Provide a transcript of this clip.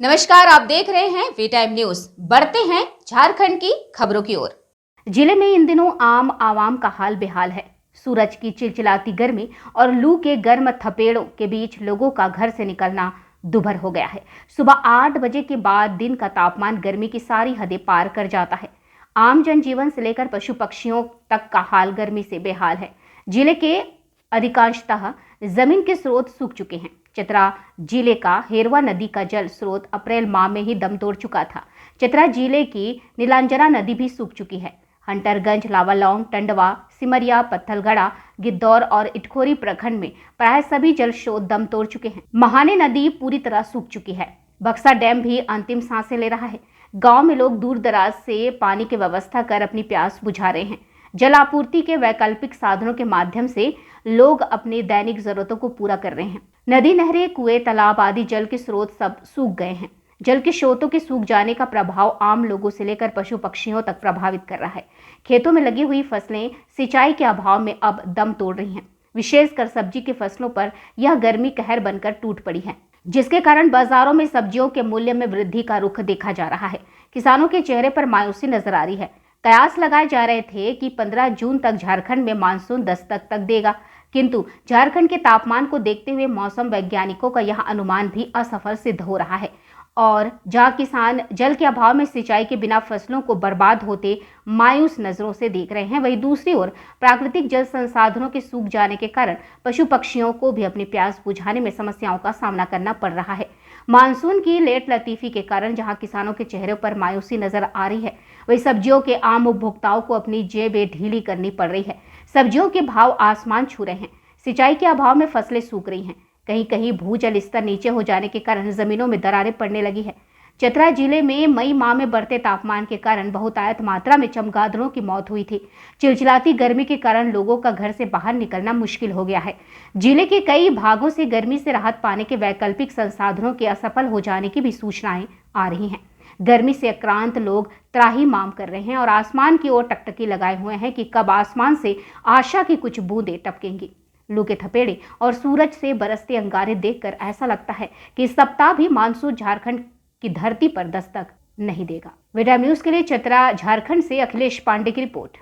नमस्कार, आप देख रहे हैं वी टाइम न्यूज। बढ़ते हैं झारखंड की खबरों की ओर। जिले में इन दिनों आम आवाम का हाल बेहाल है। सूरज की चिलचिलाती गर्मी और लू के गर्म थपेड़ों के बीच लोगों का घर से निकलना दुभर हो गया है। सुबह 8 बजे के बाद दिन का तापमान गर्मी की सारी हदें पार कर जाता है। आम जनजीवन से लेकर पशु पक्षियों तक का हाल गर्मी से बेहाल है। जिले के अधिकांशतः जमीन के स्रोत सूख चुके हैं। चतरा जिले का हेरवा नदी का जल स्रोत अप्रैल माह में ही दम तोड़ चुका था। चतरा जिले की नीलांजरा नदी भी सूख चुकी है। हंटरगंज, लावालौंग, टंडवा, सिमरिया, पत्थलगड़ा, गिद्धौर और इटखोरी प्रखंड में प्राय सभी जल स्रोत दम तोड़ चुके हैं। महाने नदी पूरी तरह सूख चुकी है। बक्सा डैम भी अंतिम सांसें ले रहा है। गांव में लोग दूर दराज से पानी की व्यवस्था कर अपनी प्यास बुझा रहे हैं। जल आपूर्ति के वैकल्पिक साधनों के माध्यम से लोग अपनी दैनिक जरूरतों को पूरा कर रहे हैं। नदी, नहरें, कुएं, तालाब आदि जल के स्रोत सब सूख गए हैं। जल के स्रोतों के सूख जाने का प्रभाव आम लोगों से लेकर पशु पक्षियों तक प्रभावित कर रहा है। खेतों में लगी हुई फसलें सिंचाई के अभाव में अब दम तोड़ रही हैं। विशेषकर सब्जी की फसलों पर यह गर्मी कहर बनकर टूट पड़ी है, जिसके कारण बाजारों में सब्जियों के मूल्य में वृद्धि का रुख देखा जा रहा है। किसानों के चेहरे पर मायूसी नजर आ रही है। कयास लगाए जा रहे थे कि 15 जून तक झारखंड में मानसून दस्तक तक देगा, किंतु झारखंड के तापमान को देखते हुए मौसम वैज्ञानिकों का यह अनुमान भी असफल सिद्ध हो रहा है। और जहां किसान जल के अभाव में सिंचाई के बिना फसलों को बर्बाद होते मायूस नजरों से देख रहे हैं, वहीं दूसरी ओर प्राकृतिक जल संसाधनों के सूख जाने के कारण पशु पक्षियों को भी अपनी प्यास बुझाने में समस्याओं का सामना करना पड़ रहा है। मानसून की लेट लतीफी के कारण जहां किसानों के चेहरों पर मायूसी नजर आ रही है, वहीं सब्जियों के आम उपभोक्ताओं को अपनी जेबें ढीली करनी पड़ रही है। सब्जियों के भाव आसमान छू रहे हैं। सिंचाई के अभाव में फसलें सूख रही हैं। कहीं कहीं भूजल स्तर नीचे हो जाने के कारण जमीनों में दरारें पड़ने लगी है। चतरा जिले में मई माह में बढ़ते तापमान के कारण बहुतायत मात्रा में चमगादड़ों की मौत हुई थी। चिलचिलाती गर्मी के कारण लोगों का घर से बाहर निकलना मुश्किल हो गया है। जिले के कई भागों से गर्मी से राहत पाने के वैकल्पिक संसाधनों के असफल हो जाने की भी सूचनाएं आ रही हैं। गर्मी से आक्रांत लोग त्राही माम कर रहे हैं और आसमान की ओर टकटकी लगाए हुए हैं कि कब आसमान से आशा की कुछ बूंदें टपकेंगी। लू के थपेड़े और सूरज से बरसते अंगारे देखकर ऐसा लगता है कि इस सप्ताह भी मानसून झारखंड की धरती पर दस्तक नहीं देगा। वी टाइम न्यूज के लिए चतरा झारखंड से अखिलेश पांडे की रिपोर्ट।